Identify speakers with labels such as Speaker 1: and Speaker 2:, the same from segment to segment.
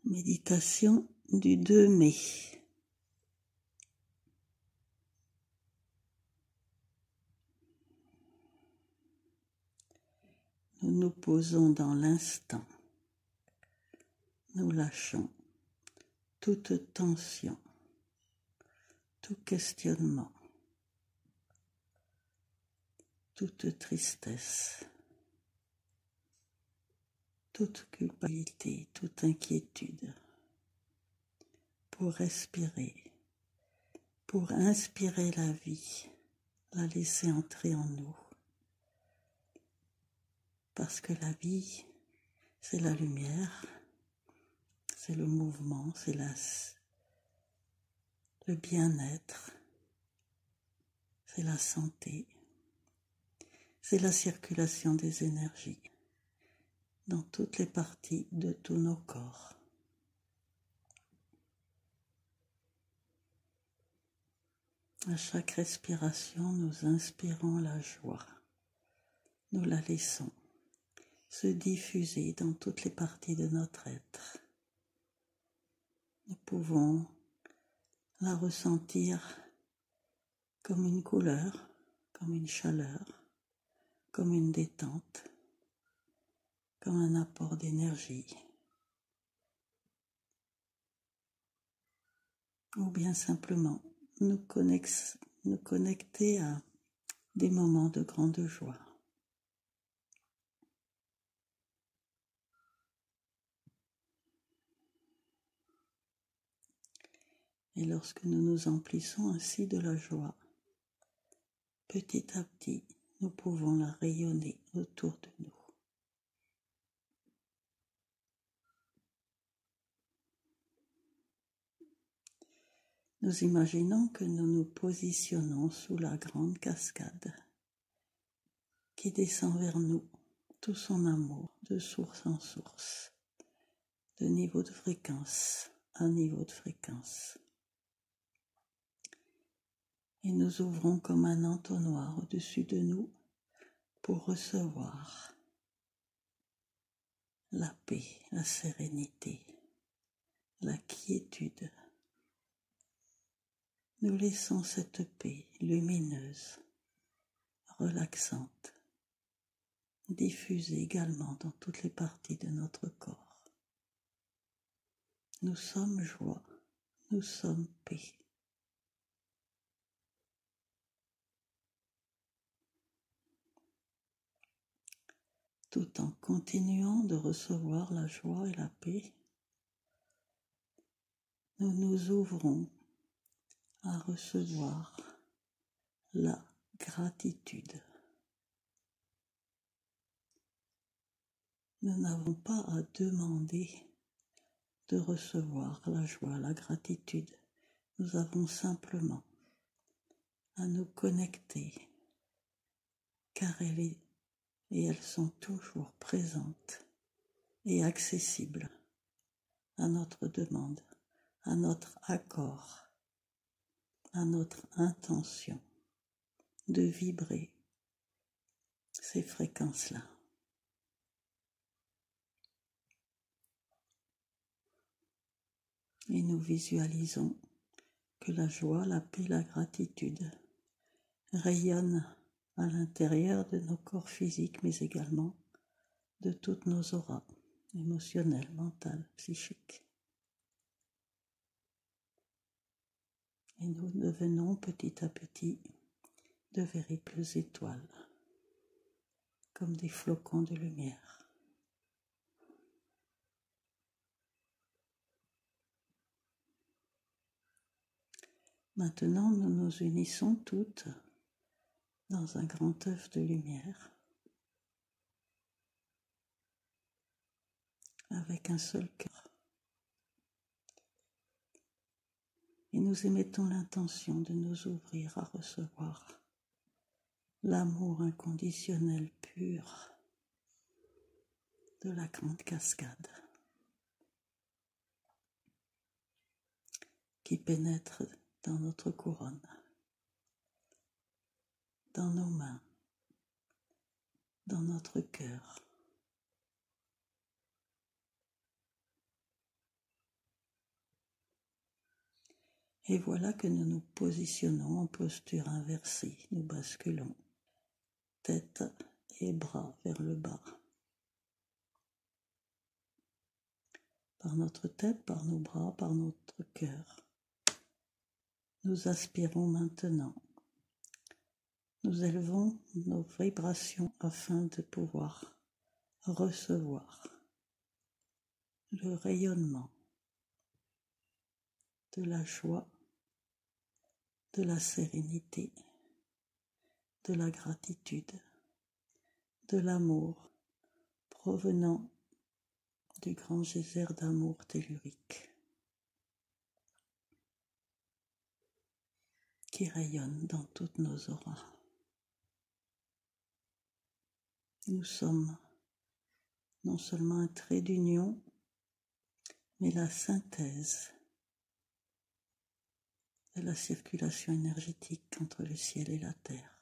Speaker 1: Méditation du 2 mai. Nous nous posons dans l'instant. Nous lâchons toute tension, tout questionnement, toute tristesse, toute culpabilité, toute inquiétude, pour respirer, pour inspirer la vie, la laisser entrer en nous. Parce que la vie, c'est la lumière, c'est le mouvement, c'est le bien-être, c'est la santé, c'est la circulation des énergies dans toutes les parties de tous nos corps. À chaque respiration, nous inspirons la joie. Nous la laissons se diffuser dans toutes les parties de notre être. Nous pouvons la ressentir comme une couleur, comme une chaleur, comme une détente, comme un apport d'énergie. Ou bien simplement nous connecter à des moments de grande joie. Et lorsque nous nous emplissons ainsi de la joie, petit à petit, nous pouvons la rayonner autour de nous. Nous imaginons que nous nous positionnons sous la grande cascade qui descend vers nous tout son amour de source en source, de niveau de fréquence à niveau de fréquence. Et nous ouvrons comme un entonnoir au-dessus de nous pour recevoir la paix, la sérénité, la quiétude. Nous laissons cette paix lumineuse, relaxante, diffuser également dans toutes les parties de notre corps. Nous sommes joie, nous sommes paix. Tout en continuant de recevoir la joie et la paix, nous nous ouvrons à recevoir la gratitude. Nous n'avons pas à demander de recevoir la joie, la gratitude. Nous avons simplement à nous connecter, car elles sont toujours présentes et accessibles à notre demande, à notre accord, à notre intention de vibrer ces fréquences-là. Et nous visualisons que la joie, la paix, la gratitude rayonnent à l'intérieur de nos corps physiques, mais également de toutes nos auras émotionnelles, mentales, psychiques. Et nous devenons petit à petit de véritables étoiles, comme des flocons de lumière. Maintenant, nous nous unissons toutes dans un grand œuf de lumière, avec un seul cœur. Et nous émettons l'intention de nous ouvrir à recevoir l'amour inconditionnel pur de la grande cascade qui pénètre dans notre couronne, dans nos mains, dans notre cœur. Et voilà que nous nous positionnons en posture inversée. Nous basculons tête et bras vers le bas. Par notre tête, par nos bras, par notre cœur. Nous aspirons maintenant. Nous élevons nos vibrations afin de pouvoir recevoir le rayonnement de la joie, de la sérénité, de la gratitude, de l'amour provenant du grand geyser d'amour tellurique qui rayonne dans toutes nos auras. Nous sommes non seulement un trait d'union, mais la synthèse de la circulation énergétique entre le ciel et la terre.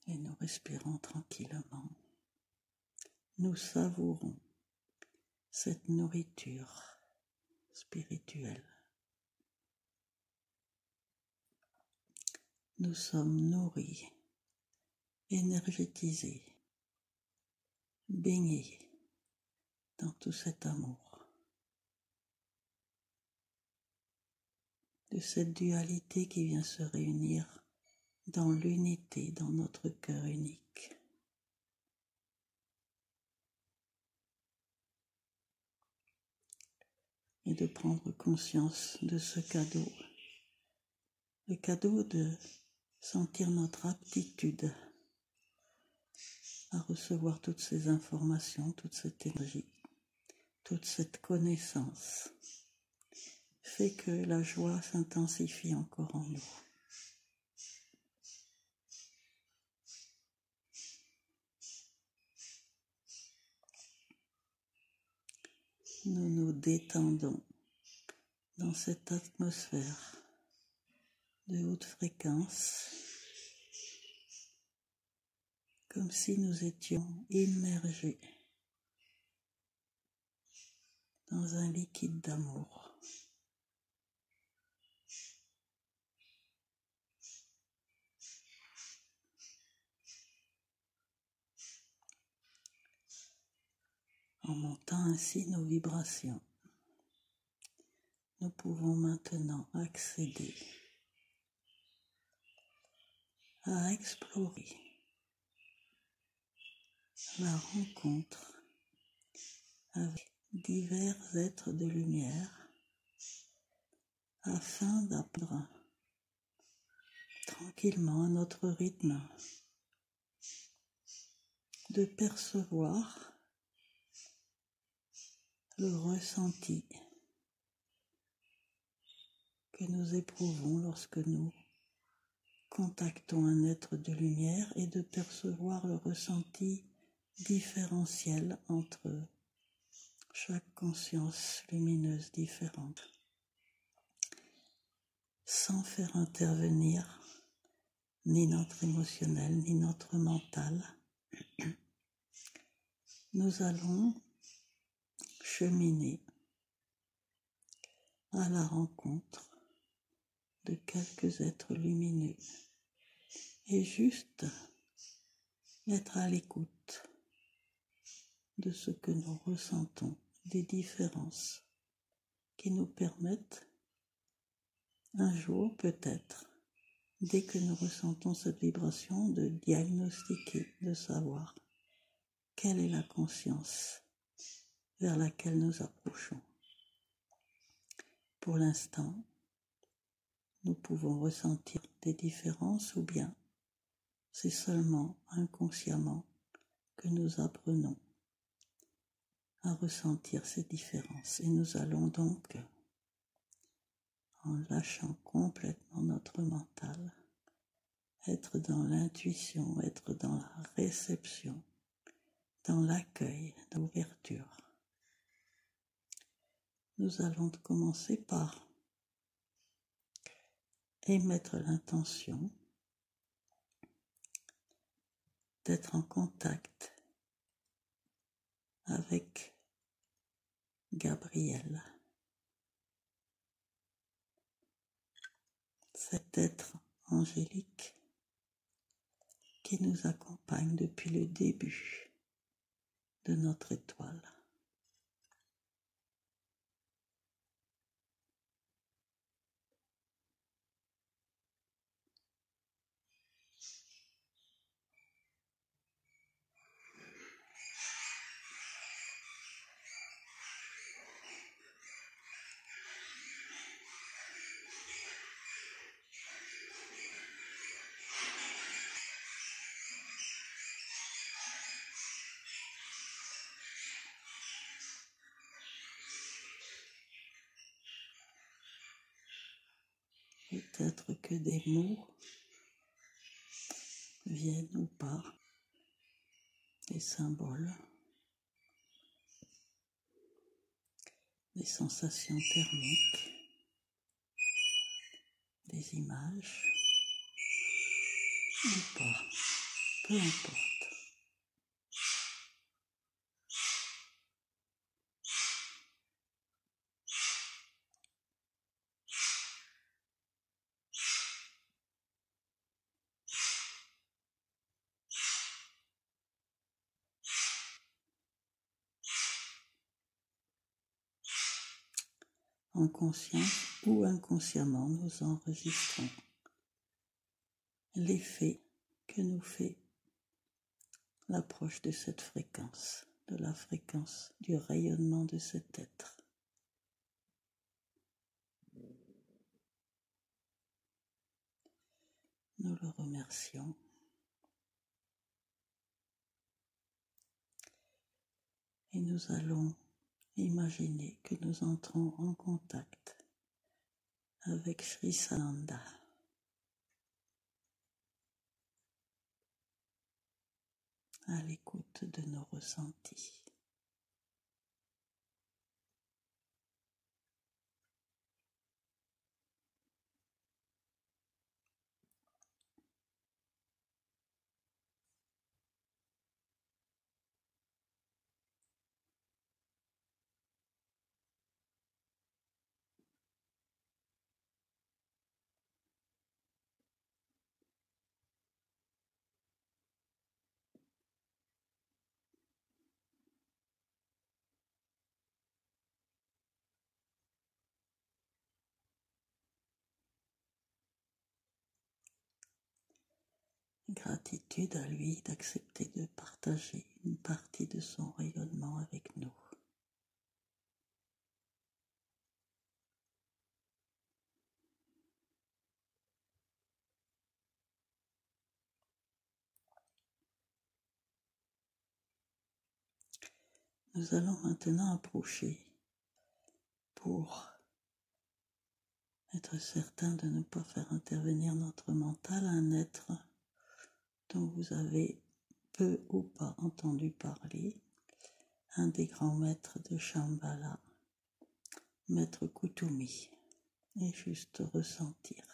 Speaker 1: Et nous respirons tranquillement. Nous savourons cette nourriture spirituelle. Nous sommes nourris, énergétisés, baignés dans tout cet amour, de cette dualité qui vient se réunir dans l'unité, dans notre cœur unique. Et de prendre conscience de ce cadeau, le cadeau de sentir notre aptitude à recevoir toutes ces informations, toute cette énergie, toute cette connaissance, fait que la joie s'intensifie encore en nous. Nous nous détendons dans cette atmosphère de haute fréquence, comme si nous étions immergés dans un liquide d'amour. En montant ainsi nos vibrations, nous pouvons maintenant accéder à explorer la rencontre avec divers êtres de lumière afin d'apprendre tranquillement à notre rythme de percevoir le ressenti que nous éprouvons lorsque nous contactons un être de lumière et de percevoir le ressenti différentiel entre chaque conscience lumineuse différente, sans faire intervenir ni notre émotionnel ni notre mental. Nous allons cheminer à la rencontre de quelques êtres lumineux et juste être à l'écoute de ce que nous ressentons, des différences qui nous permettent un jour peut-être, dès que nous ressentons cette vibration, de diagnostiquer, de savoir quelle est la conscience vers laquelle nous approchons. Pour l'instant, nous pouvons ressentir des différences ou bien c'est seulement inconsciemment que nous apprenons à ressentir ces différences. Et nous allons donc, en lâchant complètement notre mental, être dans l'intuition, être dans la réception, dans l'accueil, dans l'ouverture. Nous allons commencer par émettre l'intention d'être en contact avec Gabriel, cet être angélique qui nous accompagne depuis le début de notre étoile. Peut-être que des mots viennent ou pas, des symboles, des sensations thermiques, des images, ou pas, peu importe. En conscience ou inconsciemment, nous enregistrons l'effet que nous fait l'approche de cette fréquence, de la fréquence du rayonnement de cet être. Nous le remercions. Et nous allons imaginer que nous entrons en contact avec Sri Sananda. À l'écoute de nos ressentis. Gratitude à lui d'accepter de partager une partie de son rayonnement avec nous. Nous allons maintenant approcher pour être certain de ne pas faire intervenir notre mental, un être dont vous avez peu ou pas entendu parler, un des grands maîtres de Shambhala, Maître Kutumi, et juste ressentir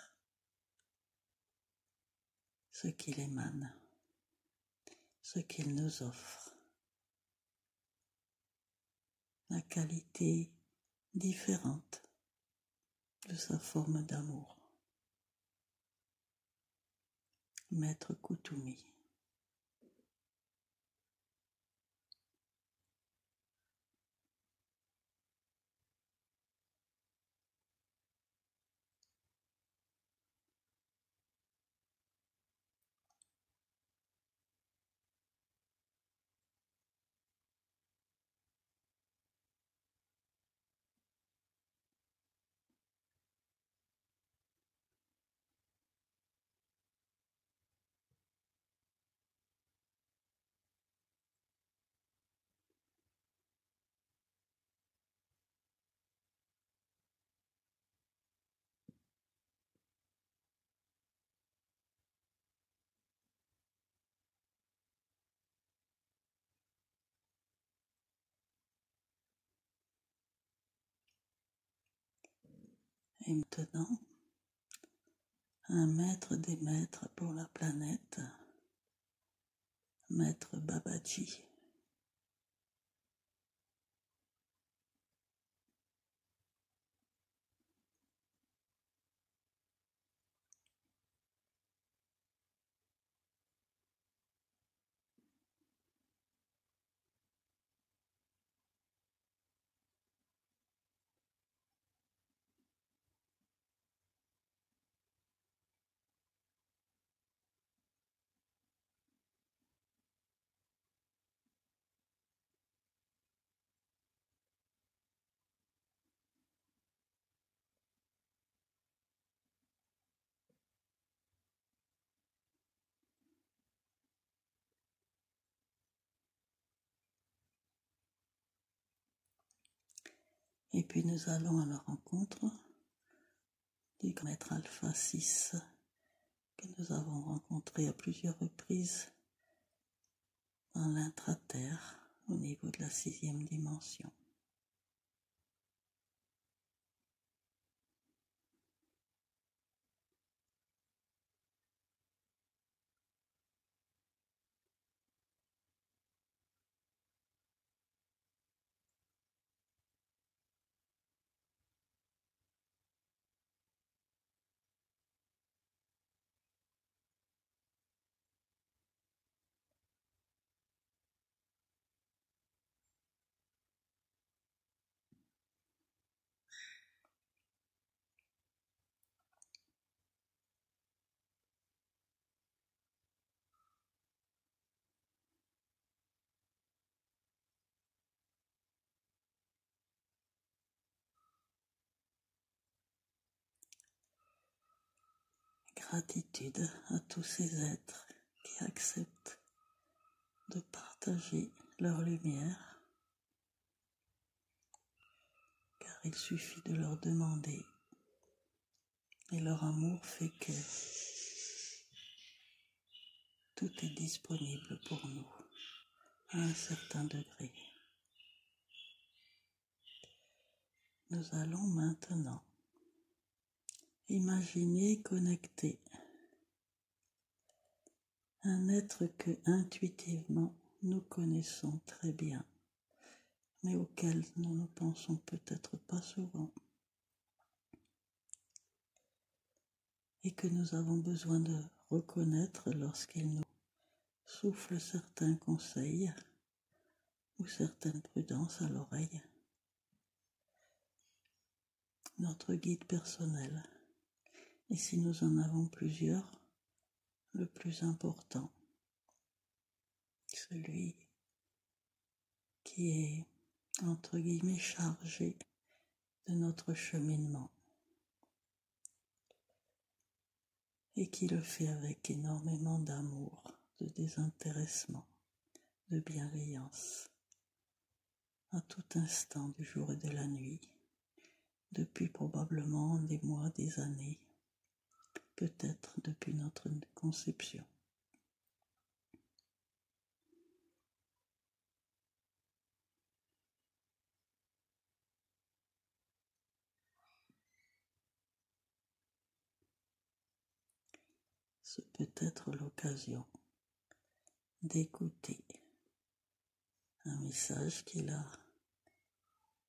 Speaker 1: ce qu'il émane, ce qu'il nous offre, la qualité différente de sa forme d'amour. Maître Kutumi. Et maintenant, un maître des maîtres pour la planète, Maître Babaji. Et puis nous allons à la rencontre du grand maître Alpha 6 que nous avons rencontré à plusieurs reprises dans l'intraterre au niveau de la 6e dimension. Gratitude à tous ces êtres qui acceptent de partager leur lumière, car il suffit de leur demander, et leur amour fait que tout est disponible pour nous à un certain degré. Nous allons maintenant imaginer connecter un être que intuitivement nous connaissons très bien, mais auquel nous ne pensons peut-être pas souvent, et que nous avons besoin de reconnaître lorsqu'il nous souffle certains conseils ou certaines prudences à l'oreille. Notre guide personnel, et si nous en avons plusieurs, le plus important, celui qui est entre guillemets chargé de notre cheminement et qui le fait avec énormément d'amour, de désintéressement, de bienveillance, à tout instant du jour et de la nuit, depuis probablement des mois, des années, peut-être depuis notre conception. Ce peut être l'occasion d'écouter un message qu'il a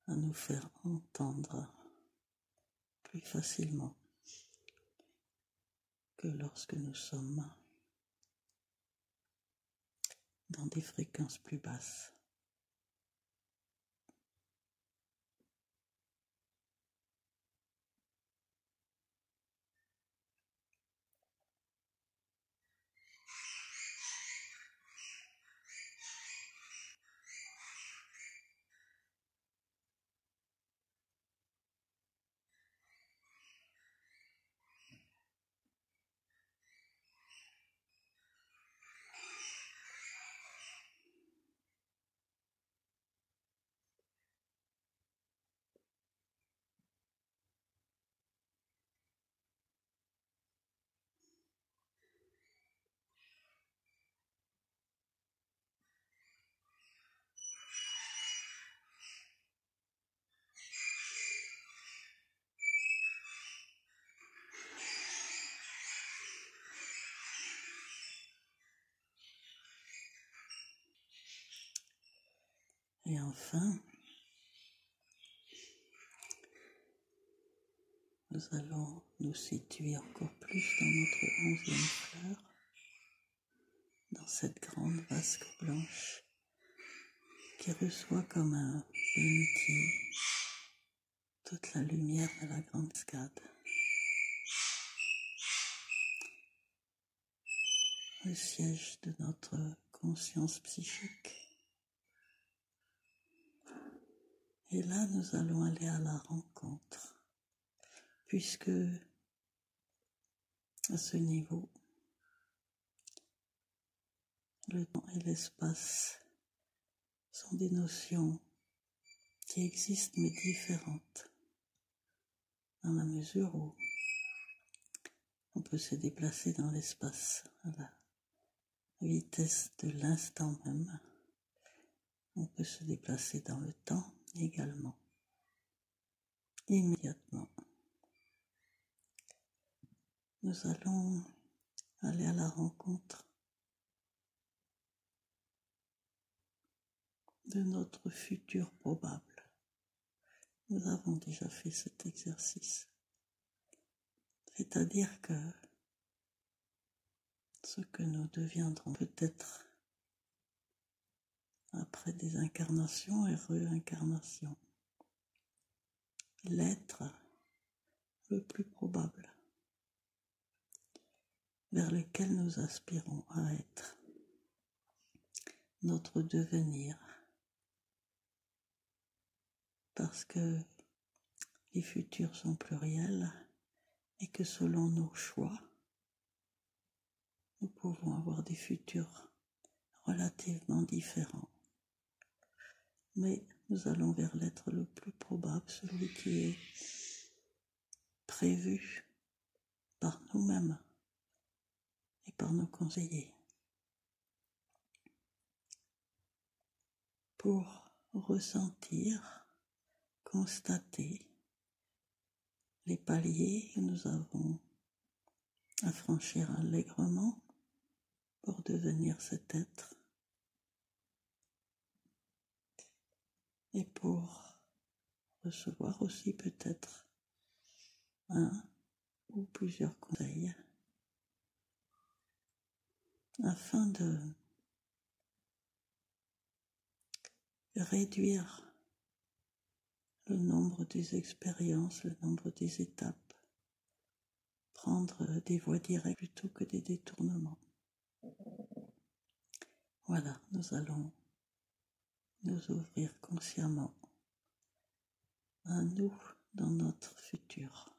Speaker 1: à nous faire entendre plus facilement que lorsque nous sommes dans des fréquences plus basses. Et enfin, nous allons nous situer encore plus dans notre 11e fleur, dans cette grande vasque blanche qui reçoit comme un bénitier toute la lumière de la grande cascade. Le siège de notre conscience psychique. Et là, nous allons aller à la rencontre, puisque à ce niveau, le temps et l'espace sont des notions qui existent mais différentes, dans la mesure où on peut se déplacer dans l'espace à la vitesse de l'instant même. On peut se déplacer dans le temps également, immédiatement. Nous allons aller à la rencontre de notre futur probable. Nous avons déjà fait cet exercice. C'est-à-dire que ce que nous deviendrons peut-être après des incarnations et réincarnations, l'être le plus probable vers lequel nous aspirons à être, notre devenir, parce que les futurs sont pluriels et que selon nos choix, nous pouvons avoir des futurs relativement différents. Mais nous allons vers l'être le plus probable, celui qui est prévu par nous-mêmes et par nos conseillers, pour ressentir, constater les paliers que nous avons à franchir allègrement pour devenir cet être et pour recevoir aussi peut-être un ou plusieurs conseils afin de réduire le nombre des expériences, le nombre des étapes, prendre des voies directes plutôt que des détournements. Voilà, nous allons nous ouvrir consciemment à nous dans notre futur.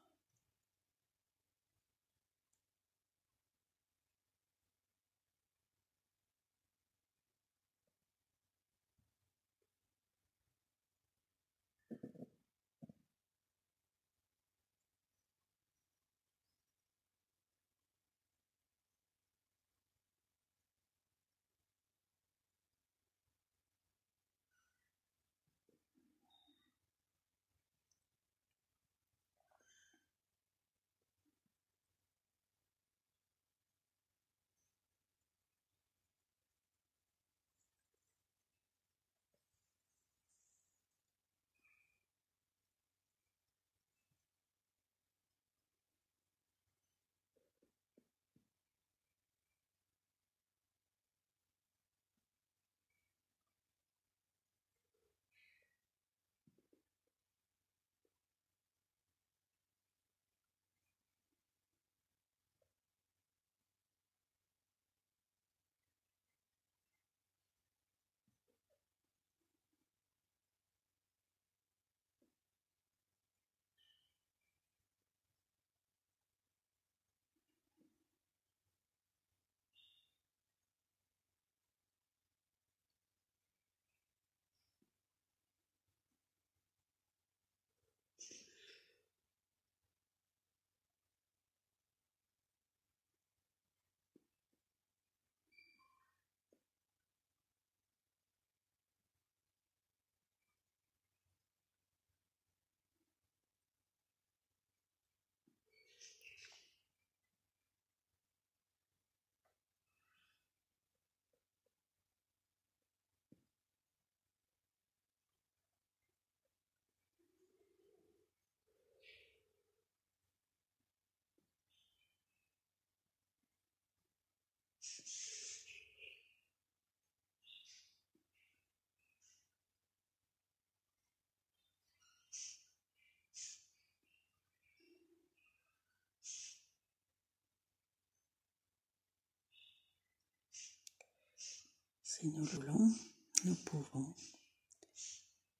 Speaker 1: Si nous voulons, nous pouvons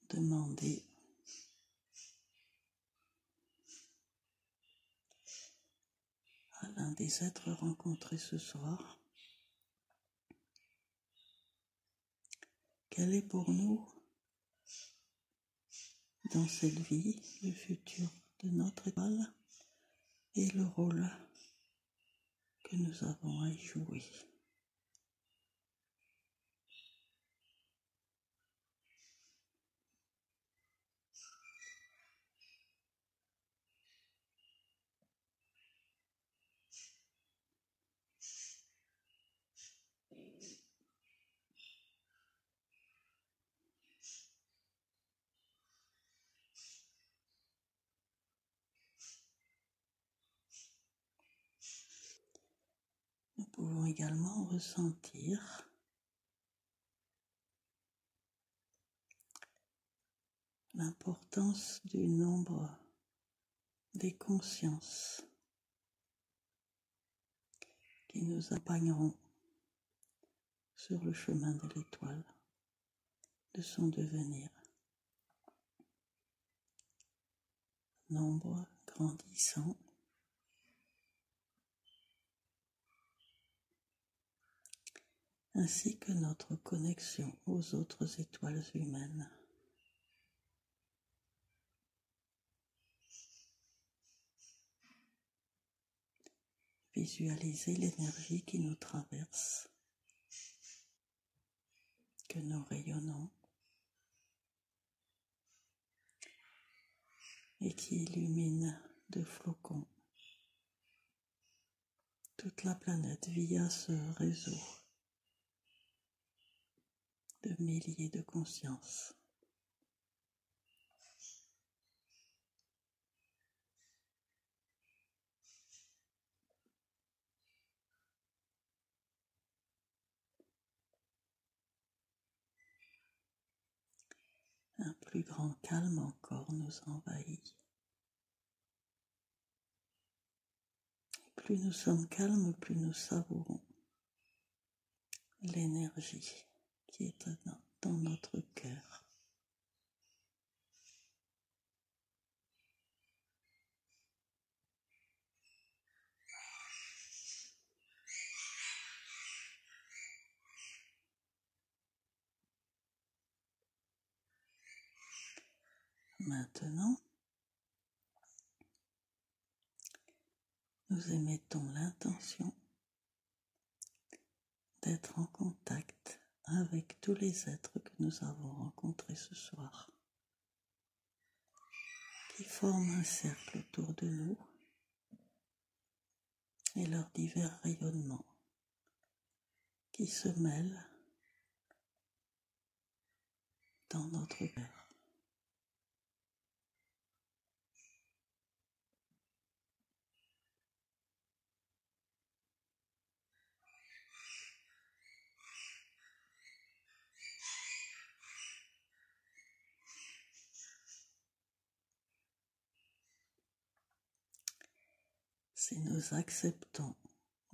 Speaker 1: demander à l'un des êtres rencontrés ce soir quel est pour nous dans cette vie, le futur de notre étoile et le rôle que nous avons à y jouer. Nous pouvons également ressentir l'importance du nombre des consciences qui nous accompagneront sur le chemin de l'étoile, de son devenir. Nombre grandissant, ainsi que notre connexion aux autres étoiles humaines. Visualisez l'énergie qui nous traverse, que nous rayonnons et qui illumine de flocons toute la planète via ce réseau de milliers de consciences. Un plus grand calme encore nous envahit. Plus nous sommes calmes, plus nous savourons l'énergie qui est dans notre cœur. Maintenant, nous émettons l'intention d'être en contact avec tous les êtres que nous avons rencontrés ce soir, qui forment un cercle autour de nous et leurs divers rayonnements qui se mêlent dans notre cœur. Si nous acceptons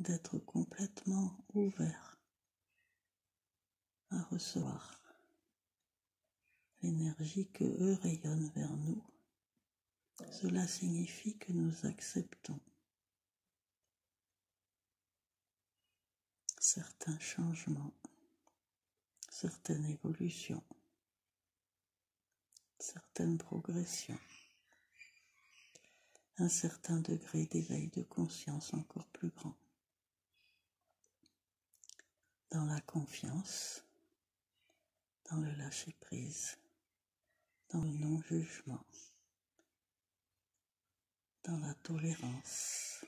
Speaker 1: d'être complètement ouverts à recevoir l'énergie que eux rayonnent vers nous, cela signifie que nous acceptons certains changements, certaines évolutions, certaines progressions, un certain degré d'éveil de conscience encore plus grand, dans la confiance, dans le lâcher-prise, dans le non-jugement, dans la tolérance,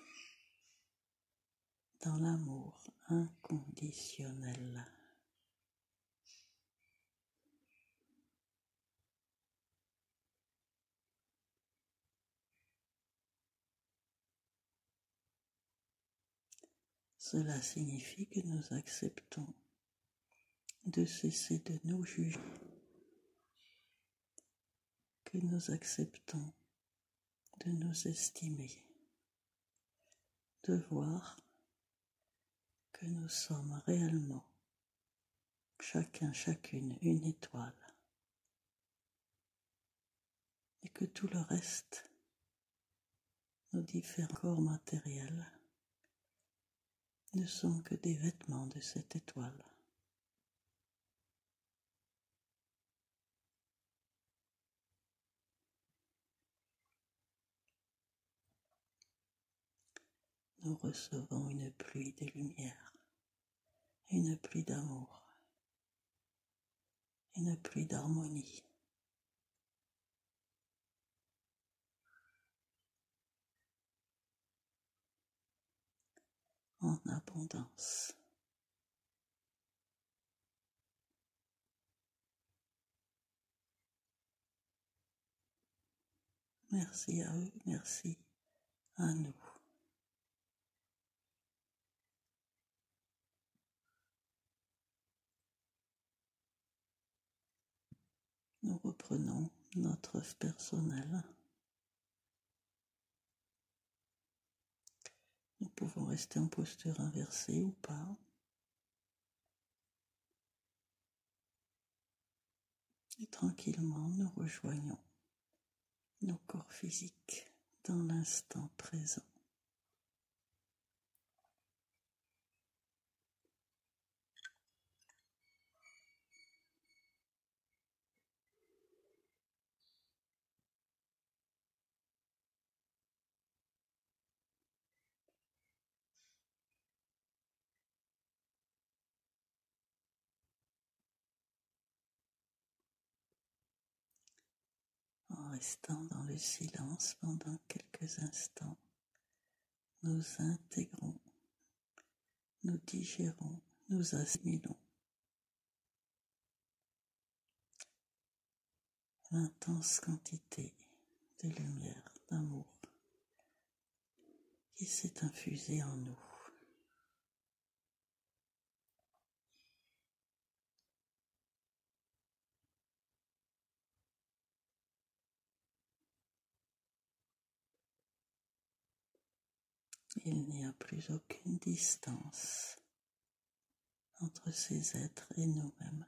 Speaker 1: dans l'amour inconditionnel. Cela signifie que nous acceptons de cesser de nous juger, que nous acceptons de nous estimer, de voir que nous sommes réellement, chacun, chacune, une étoile, et que tout le reste, nos différents corps matériels, ne sont que des vêtements de cette étoile. nous recevons une pluie de lumière, une pluie d'amour, une pluie d'harmonie. En abondance. Merci à eux, merci à nous. Nous reprenons notre œuvre personnelle. Nous pouvons rester en posture inversée ou pas. Et tranquillement, nous rejoignons nos corps physiques dans l'instant présent. En restant dans le silence pendant quelques instants, nous intégrons, nous digérons, nous assimilons l'intense quantité de lumière, d'amour qui s'est infusée en nous. Il n'y a plus aucune distance entre ces êtres et nous-mêmes.